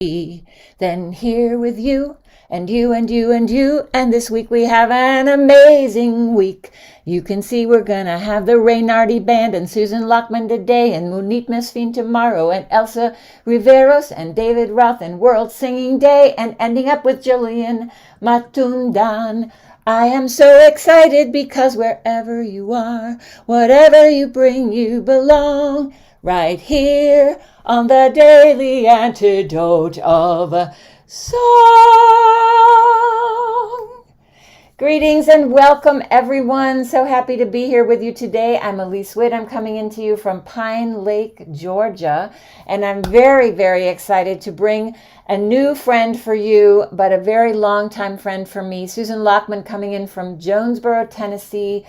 Then here with you and you and you and you. And this week we have an amazing week. You can see we're gonna have the Reynardi Band and Susan Lachmann today and Munit Mesfin tomorrow and Elsa Riveros and David Roth and World Singing Day and ending up with Julian Matundan. I am so excited because wherever you are, whatever you bring, you belong right here on the daily antidote of song. Greetings and welcome, everyone. So happy to be here with you today. I'm Elise Witt. I'm coming into you from Pine Lake, Georgia, and I'm very, very excited to bring a new friend for you, but a very long-time friend for me, Susan Lachmann, coming in from Jonesboro, Tennessee,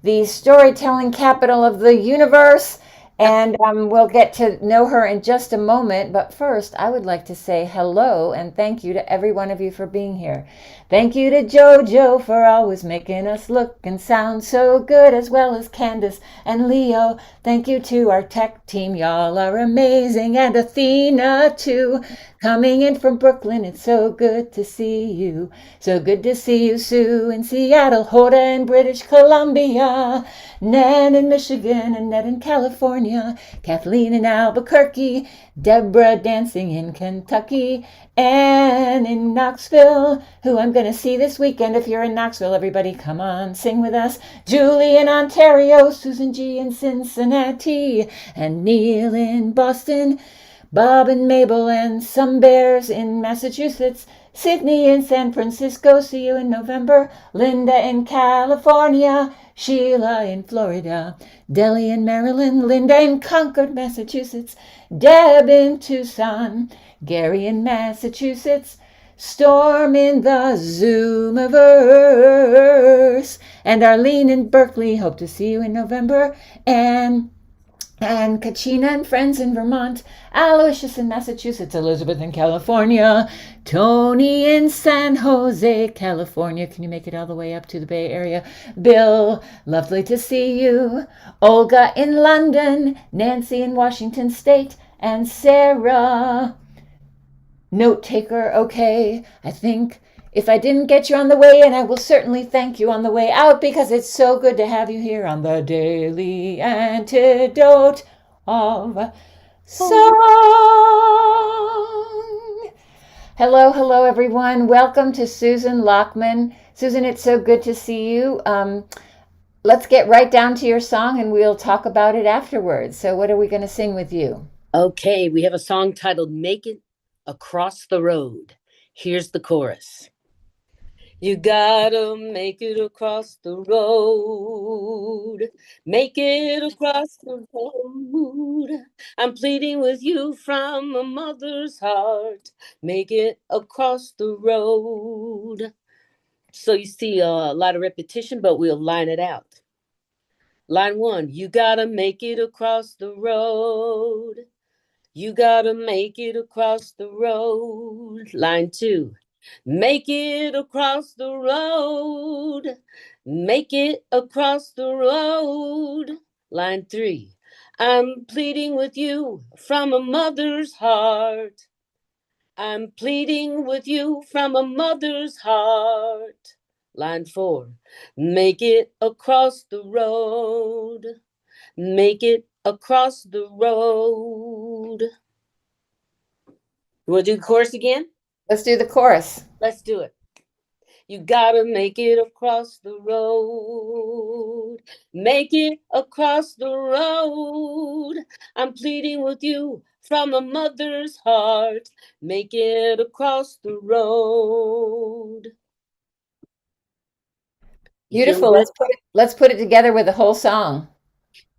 the storytelling capital of the universe. And we'll get to know her in just a moment. But first, I would like to say hello and thank you to every one of you for being here. Thank you to JoJo for always making us look and sound so good, as well as Candace and Leo. Thank you to our tech team. Y'all are amazing. And Athena, too, coming in from Brooklyn. It's so good to see you. So good to see you, Sue, in Seattle, Hoda in British Columbia, Nan in Michigan, and Ned in California, Kathleen in Albuquerque, Deborah dancing in Kentucky, Anne in Knoxville, who I'm going to see this weekend. If you're in Knoxville, everybody come on, sing with us. Julie in Ontario, Susan G in Cincinnati, and Neil in Boston, Bob and Mabel and some bears in Massachusetts, Sydney in San Francisco, see you in November, Linda in California, Sheila in Florida, Delhi in Maryland, Linda in Concord, Massachusetts, Deb in Tucson, Gary in Massachusetts, Storm in the Zoomiverse, and Arlene in Berkeley, hope to see you in November, and Kachina and friends in Vermont, Aloysius in Massachusetts, Elizabeth in California, Tony in San Jose, California. Can you make it all the way up to the Bay Area? Bill, lovely to see you. Olga in London, Nancy in Washington State, and Sarah. Note taker, okay. I think if I didn't get you on the way in, I will certainly thank you on the way out, because it's so good to have you here on the Daily Antidote of Song. Hello, hello, everyone. Welcome to Susan Lachmann. Susan, it's so good to see you. Let's get right down to your song and we'll talk about it afterwards. So what are we going to sing with you? Okay, we have a song titled Make It Across the Road. Here's the chorus. You gotta make it across the road. Make it across the road. I'm pleading with you from a mother's heart. Make it across the road. So you see a lot of repetition, but we'll line it out. Line 1, you gotta make it across the road. You gotta make it across the road. Line 2, make it across the road. Make it across the road. Line 3, I'm pleading with you from a mother's heart. I'm pleading with you from a mother's heart. Line 4, make it across the road. Make it across the road. You want to do the chorus again? Let's do the chorus. Let's do it. You gotta make it across the road. Make it across the road. I'm pleading with you from a mother's heart. Make it across the road. Beautiful. Let's put it together with the whole song.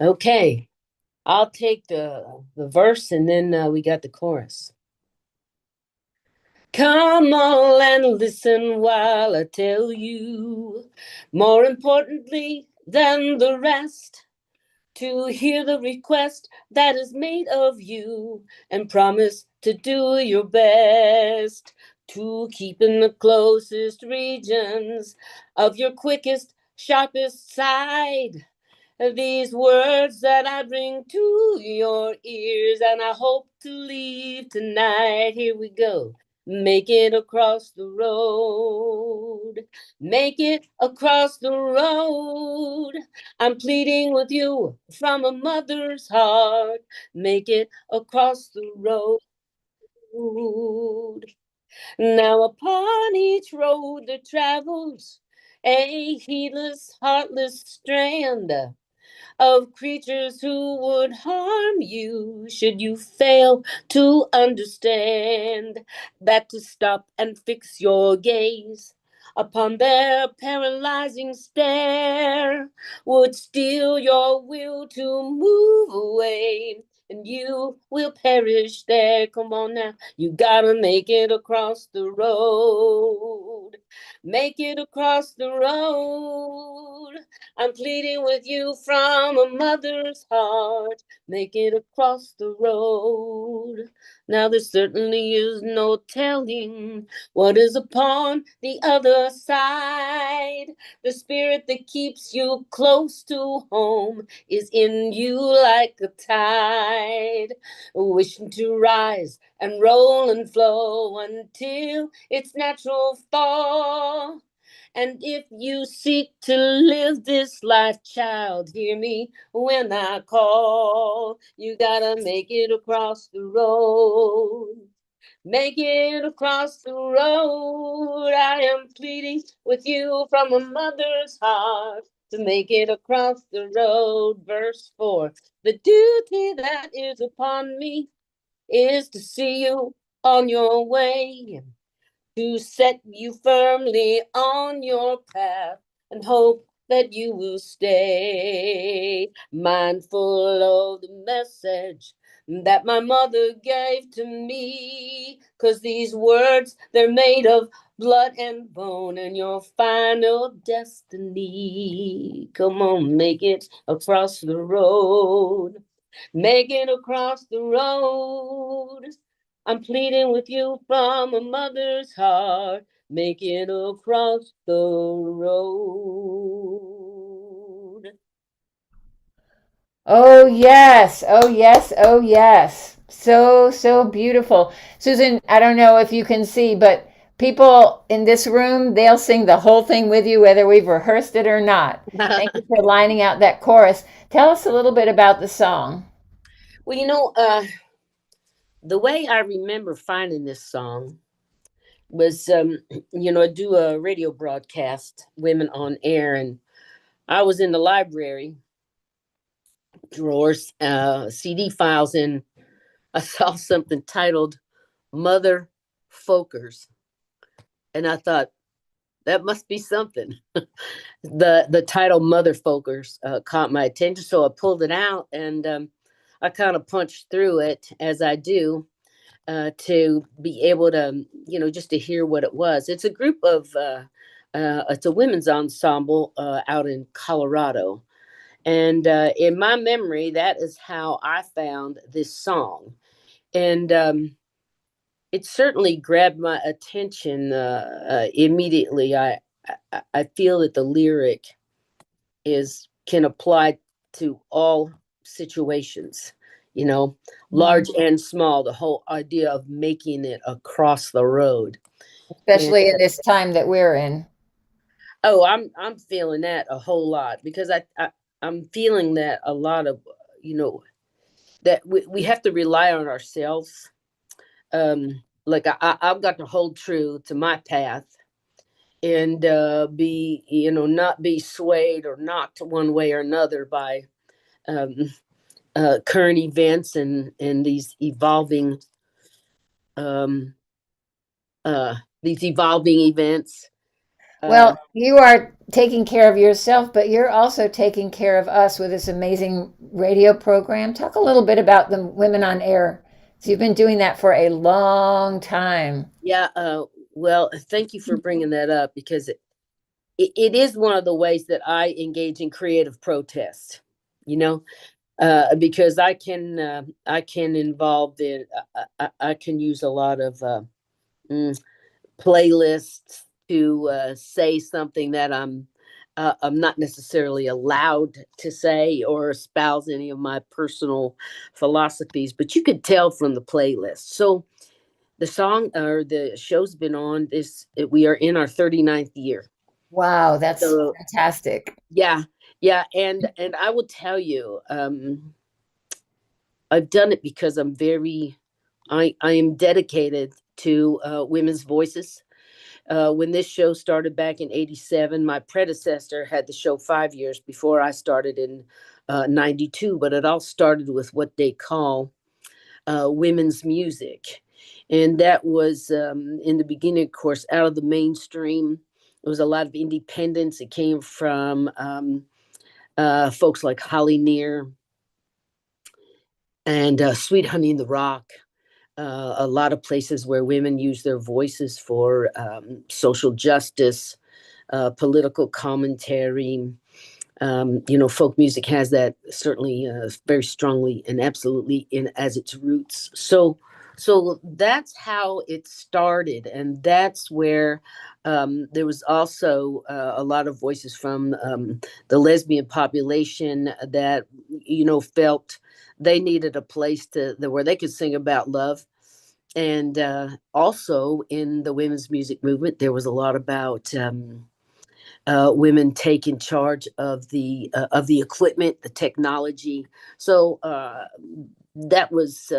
Okay. I'll take the verse and then we got the chorus. Come on and listen while I tell you, more importantly than the rest, to hear the request that is made of you and promise to do your best to keep in the closest regions of your quickest, sharpest side. these words that I bring to your ears, and I hope to leave tonight. Here we go. Make it across the road. Make it across the road. I'm pleading with you from a mother's heart. Make it across the road. Now upon each road that travels a heedless, heartless strand of creatures who would harm you should you fail to understand that to stop and fix your gaze upon their paralyzing stare would steal your will to move away, and you will perish there. Come on now, you gotta make it across the road. Make it across the road. I'm pleading with you from a mother's heart. Make it across the road. Now there certainly is no telling what is upon the other side. The spirit that keeps you close to home is in you like a tide, wishing to rise and roll and flow until its natural fall. And if you seek to live this life, child, hear me when I call. You gotta make it across the road. Make it across the road. I am pleading with you from a mother's heart to make it across the road. Verse 4. The duty that is upon me is to see you on your way, to set you firmly on your path and hope that you will stay mindful of the message that my mother gave to me, 'cause these words, they're made of blood and bone, and your final destiny. Come on, make it across the road. Make it across the road. I'm pleading with you from a mother's heart. Make it across the road. Oh, yes. Oh, yes. Oh, yes. So, so beautiful. Susan, I don't know if you can see, but people in this room, they'll sing the whole thing with you, whether we've rehearsed it or not. Thank you for lining out that chorus. Tell us a little bit about the song. Well, the way I remember finding this song was, I do a radio broadcast, Women on Air, and I was in the library drawers, CD files, and I saw something titled Mother Folkers. And I thought, that must be something. The title Mother Folkers caught my attention, so I pulled it out, and I kind of punched through it as I do, to be able to, just to hear what it was. It's a group of, it's a women's ensemble out in Colorado. And in my memory, that is how I found this song. And it certainly grabbed my attention immediately. I feel that the lyric can apply to all situations, large and small. The whole idea of making it across the road, and Especially in this time that we're in. oh, I'm feeling that a whole lot, because I'm feeling that a lot of, that we have to rely on ourselves. Like I've got to hold true to my path, and be, not be swayed or knocked one way or another by um, current events and um, these evolving events. Well, you are taking care of yourself, but you're also taking care of us with this amazing radio program. Talk a little bit about the Women on Air. So you've been doing that for a long time. Yeah. Well, thank you for bringing that up, because it is one of the ways that I engage in creative protest. Because I can involve in I can use a lot of mm, playlists to say something that I'm I'm not necessarily allowed to say or espouse any of my personal philosophies, but you could tell from the playlist. So the song or the show's been on this, we are in our 39th year. Wow, that's So fantastic. yeah, yeah. And I will tell you, I've done it because I am dedicated to women's voices. When this show started back in '87, my predecessor had the show 5 years before I started in '92. But it all started with what they call women's music, and that was in the beginning, of course, out of the mainstream. It was a lot of independence. It came from folks like Holly Near and Sweet Honey in the Rock. A lot of places where women use their voices for social justice, political commentary. Folk music has that certainly very strongly and absolutely in as its roots. So that's how it started, and that's where there was also a lot of voices from the lesbian population that felt they needed a place where they could sing about love. And also in the women's music movement, there was a lot about women taking charge of the equipment, the technology. So that was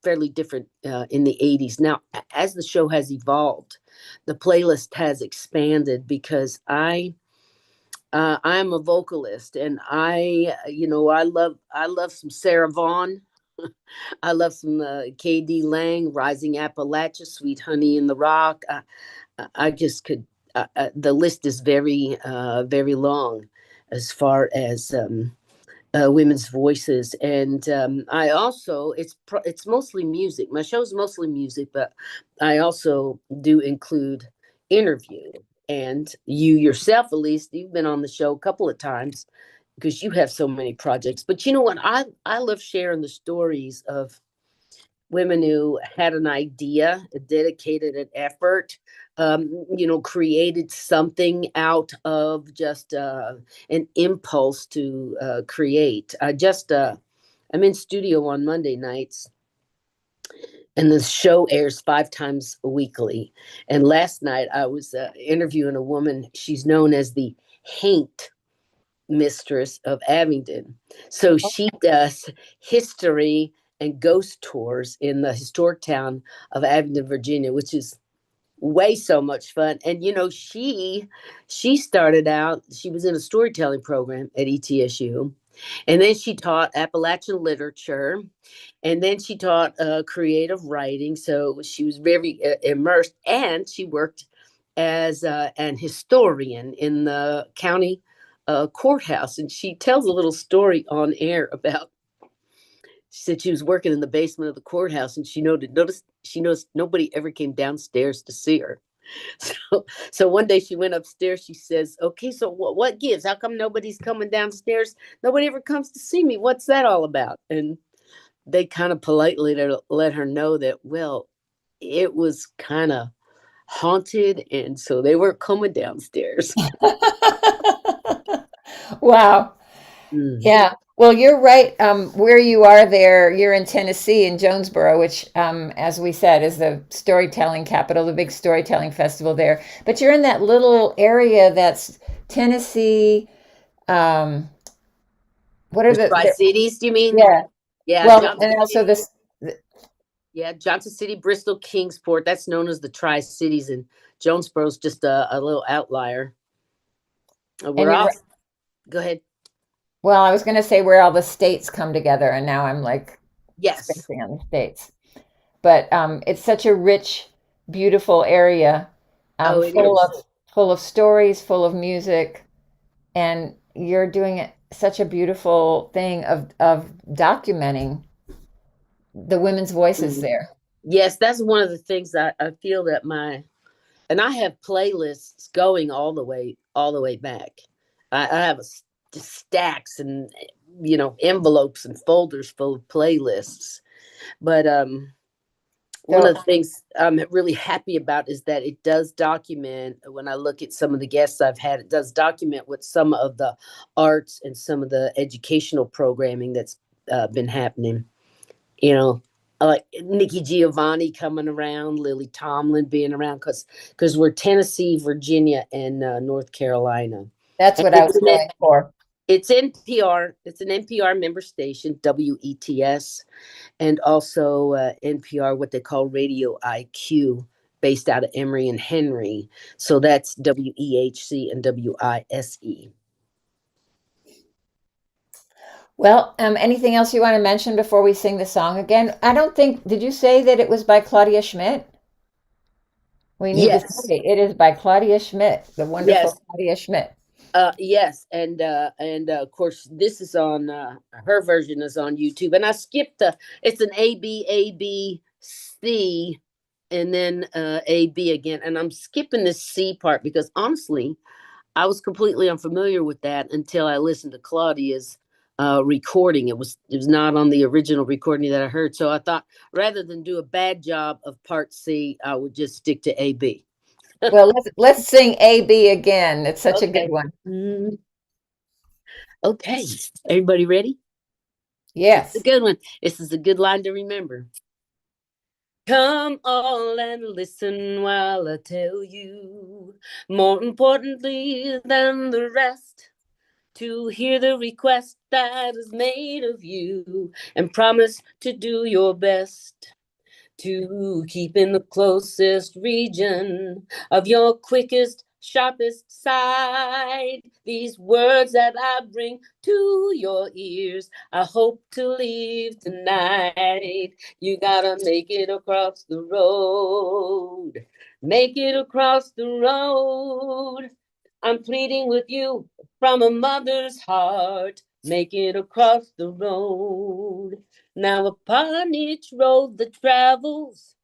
fairly different in the '80s. Now, as the show has evolved, the playlist has expanded because I'm a vocalist, and I love some Sarah Vaughan. I love some KD Lang, Rising Appalachia, Sweet Honey in the Rock. I just could. The list is very long as far as women's voices, and I also it's mostly music. My show's mostly music, but I also do include interview. And you yourself, Elise, you've been on the show a couple of times because you have so many projects. But you know what? I love sharing the stories of women who had an idea, dedicated an effort, created something out of just an impulse to create. I'm in studio on Monday nights, and the show airs 5 times weekly. And last night I was interviewing a woman. She's known as the Haint mistress of Abingdon. So she does history and ghost tours in the historic town of Abingdon, Virginia, which is way so much fun. And she started out, she was in a storytelling program at ETSU, and then she taught Appalachian literature, and then she taught creative writing. So she was very immersed, and she worked as an historian in the county courthouse. And she tells a little story on air about. She said she was working in the basement of the courthouse, and she noticed nobody ever came downstairs to see her. So one day she went upstairs. She says, "Okay, so what gives? How come nobody's coming downstairs? Nobody ever comes to see me. What's that all about?" And they kind of politely let her know that, well, it was kind of haunted, and so they weren't coming downstairs. Wow. Mm. Yeah. Well, you're right. Where you are there, you're in Tennessee, in Jonesboro, which, as we said, is the storytelling capital, the big storytelling festival there. But you're in that little area that's Tennessee. Um, what are The Tri-Cities, you mean? yeah. Yeah, Well, Johnson and also City. this, Yeah, Johnson City, Bristol, Kingsport. That's known as the Tri-Cities, and Jonesboro's just a little outlier. and We're you're, all. Go ahead. well, I was going to say where all the states come together, and now I'm like Yes. spacing on the states. But it's such a rich, beautiful area, Oh, it is. full of stories, full of music, and you're doing it such a beautiful thing of documenting the women's voices Mm. there. Yes, that's one of the things I feel that and I have playlists going all the way back. I have just stacks and envelopes and folders full of playlists. But One of the things I'm really happy about is that it does document, when I look at some of the guests I've had, it does document what some of the arts and some of the educational programming that's been happening. You know, like Nikki Giovanni coming around, Lily Tomlin being around, because we're Tennessee, Virginia, and North Carolina. That's And what I was going for. it's NPR. It's an NPR member station, WETS, and also NPR, what they call Radio IQ, based out of Emory and Henry. So that's WEHC and WISE. Well, anything else you want to mention before we sing the song again? I don't think, did you say that it was by Claudia Schmidt? We need to Yes. say it is by Claudia Schmidt, the wonderful Yes. Claudia Schmidt. Yes, and of course this is on her version is on YouTube, and I skipped it's an ABABC, and then AB again, and I'm skipping the C part because honestly, I was completely unfamiliar with that until I listened to Claudia's recording. It was not on the original recording that I heard, so I thought rather than do a bad job of part C, I would just stick to AB. Well, let's sing AB again. It's such a good one. Okay, everybody ready? Yes. It's a good one. This is a good line to remember. Come all and listen while I tell you, more importantly than the rest, to hear the request that is made of you and promise to do your best to keep in the closest region of your quickest, sharpest side. These words that I bring to your ears, I hope to leave tonight. You gotta make it across the road. Make it across the road. I'm pleading with you from a mother's heart. Make it across the road. Now upon each road that travels,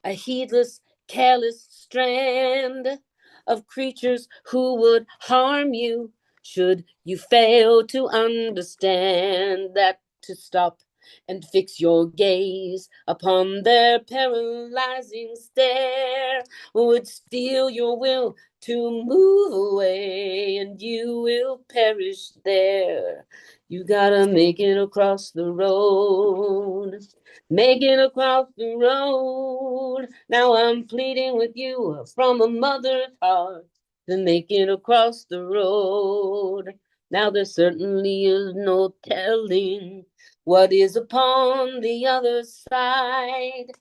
a heedless, careless strand of creatures who would harm you should you fail to understand that to stop and fix your gaze upon their paralyzing stare would steal your will to move away, and you will perish there. You gotta make it across the road. Make it across the road. Now I'm pleading with you from a mother's heart to make it across the road. Now there certainly is no telling what is upon the other side.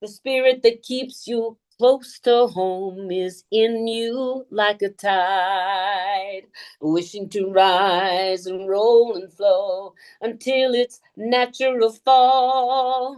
The spirit that keeps you close to home is in you like a tide, wishing to rise and roll and flow until its natural fall.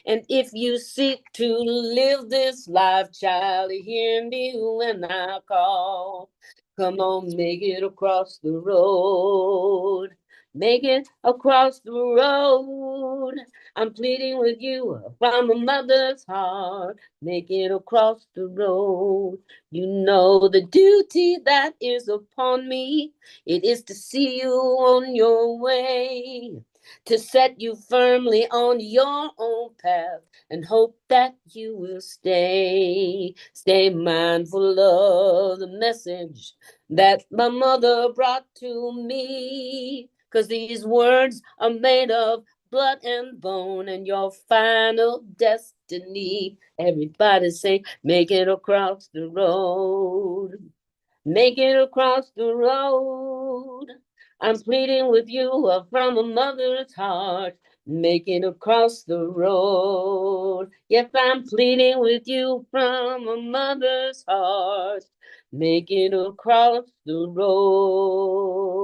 And if you seek to live this life, child, hear me when I call. Come on, make it across the road. Make it across the road. I'm pleading with you from a mother's heart. Make it across the road. You know the duty that is upon me. It is to see you on your way, to set you firmly on your own path and hope that you will stay. Stay mindful of the message that my mother brought to me. 'Cause these words are made of blood and bone, and your final destiny. Everybody say, make it across the road. Make it across the road. I'm pleading with you from a mother's heart. Make it across the road. Yes, I'm pleading with you from a mother's heart. Make it across the road.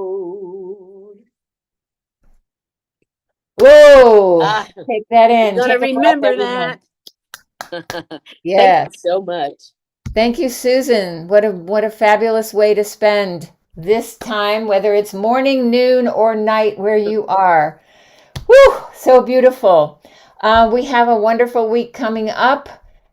Whoa! Take that in. You gotta Take a breath, remember everyone. that. Yes. Thank you so much. Thank you, Susan. What a fabulous way to spend this time, whether it's morning, noon, or night where you are. Whew, so beautiful. We have a wonderful week coming up.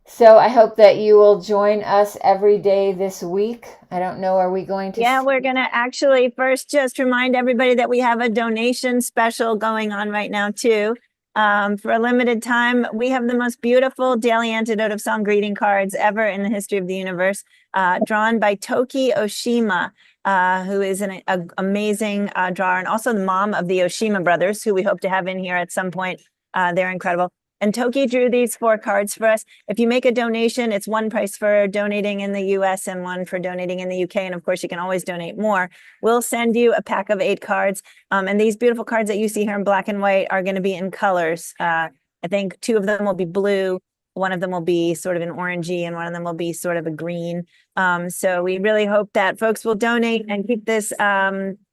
So I hope that you will join us every day this week. I don't know, are we going to? Yeah, we're going to actually first just remind everybody that we have a donation special going on right now too. For a limited time, we have the most beautiful daily antidote of song greeting cards ever in the history of the universe, drawn by Toki Oshima, who is an amazing drawer, and also the mom of the Oshima brothers, who we hope to have in here at some point. They're incredible. And Toki drew these 4 cards for us. If you make a donation, it's one price for donating in the US and one for donating in the UK. And of course, you can always donate more. We'll send you a pack of 8 cards. And these beautiful cards that you see here in black and white are going to be in colors. I think 2 of them will be blue. One of them will be sort of an orangey, and one of them will be sort of a green. So we really hope that folks will donate and keep this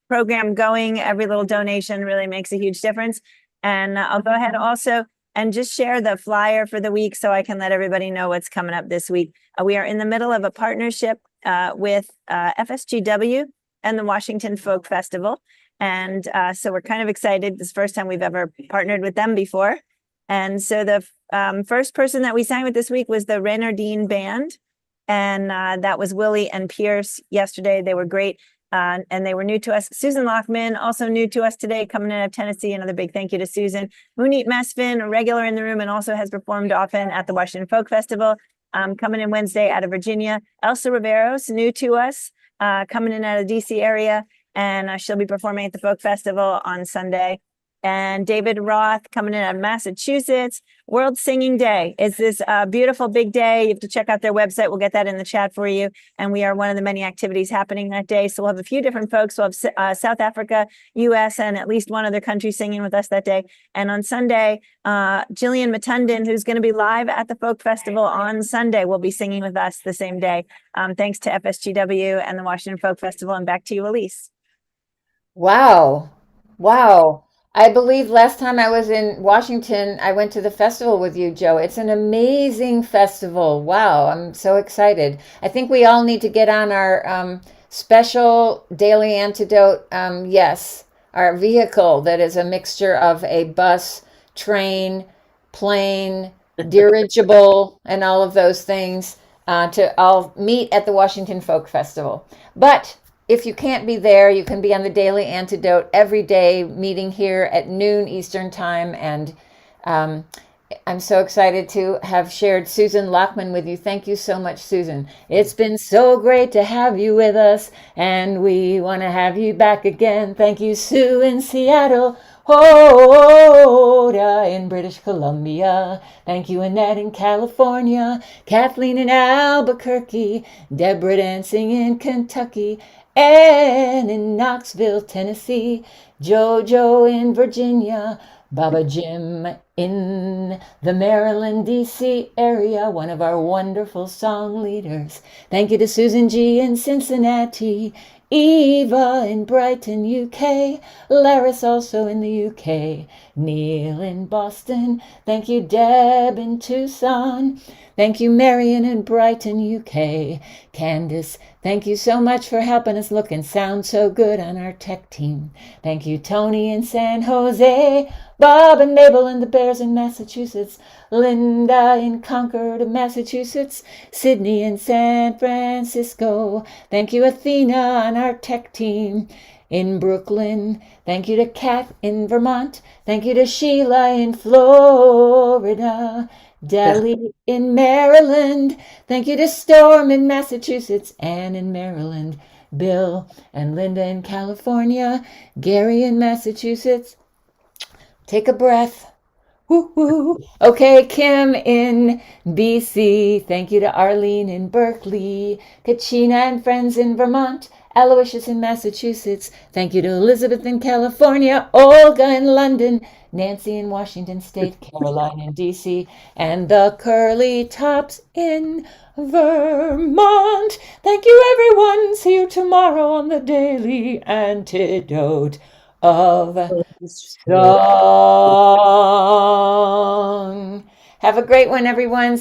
program going. Every little donation really makes a huge difference. And I'll go ahead also and just share the flyer for the week so I can let everybody know what's coming up this week. We are in the middle of a partnership with FSGW and the Washington Folk Festival. And so we're kind of excited. This is the first time we've ever partnered with them before. And so the first person that we sang with this week was the Renardine Band. And that was Willie and Pierce yesterday. They were great. And they were new to us. Susan Lachmann, also new to us today, coming in out of Tennessee. Another big thank you to Susan. Munit Mesfin, a regular in the room and also has performed often at the Washington Folk Festival, coming in Wednesday out of Virginia. Elsa Riveros, new to us, coming in out of the DC area. And she'll be performing at the Folk Festival on Sunday. And David Roth coming in out of Massachusetts. World Singing Day is this beautiful big day. You have to check out their website. We'll get that in the chat for you. And we are one of the many activities happening that day. So we'll have a few different folks. We'll have South Africa, US, and at least one other country singing with us that day. And on Sunday, Jillian Matundin, who's going to be live at the Folk Festival on Sunday, will be singing with us the same day. Thanks to FSGW and the Washington Folk Festival. And back to you, Elise. Wow. Wow. I believe last time I was in Washington, I went to the festival with you, Joe. It's an amazing festival. Wow, I'm so excited. I think we all need to get on our special daily antidote, yes, our vehicle that is a mixture of a bus, train, plane, dirigible, and all of those things to all meet at the Washington Folk Festival. But if you can't be there, you can be on the Daily Antidote every day, meeting here at noon Eastern Time. And I'm so excited to have shared Susan Lachmann with you. Thank you so much, Susan. It's been so great to have you with us, and we want to have you back again. Thank you, Sue in Seattle. Hoda in British Columbia. Thank you, Annette in California. Kathleen in Albuquerque. Deborah dancing in Kentucky. Ann in Knoxville, Tennessee, Jojo in Virginia, Baba Jim in the Maryland, D.C. area, one of our wonderful song leaders. Thank you to Susan G. in Cincinnati, Eva in Brighton, UK, Laris also in the UK, Neil in Boston. Thank you, Deb in Tucson. Thank you, Marion in Brighton, UK. Candace, thank you so much for helping us look and sound so good on our tech team. Thank you, Tony in San Jose, Bob and Mabel and the Bears in Massachusetts, Linda in Concord, Massachusetts, Sydney in San Francisco. Thank you, Athena on our tech team in Brooklyn. Thank you to Kat in Vermont. Thank you to Sheila in Florida. Deli in Maryland. Thank you to Storm in Massachusetts, Anne in Maryland, Bill and Linda in California, Gary in Massachusetts. Take a breath. Woo woo. Okay, Kim in BC. Thank you to Arlene in Berkeley, Kachina and friends in Vermont, Aloysius in Massachusetts. Thank you to Elizabeth in California, Olga in London, Nancy in Washington State, Caroline in DC, and the Curly Tops in Vermont. Thank you, everyone. See you tomorrow on the Daily Antidote of Song. Have a great one, everyone.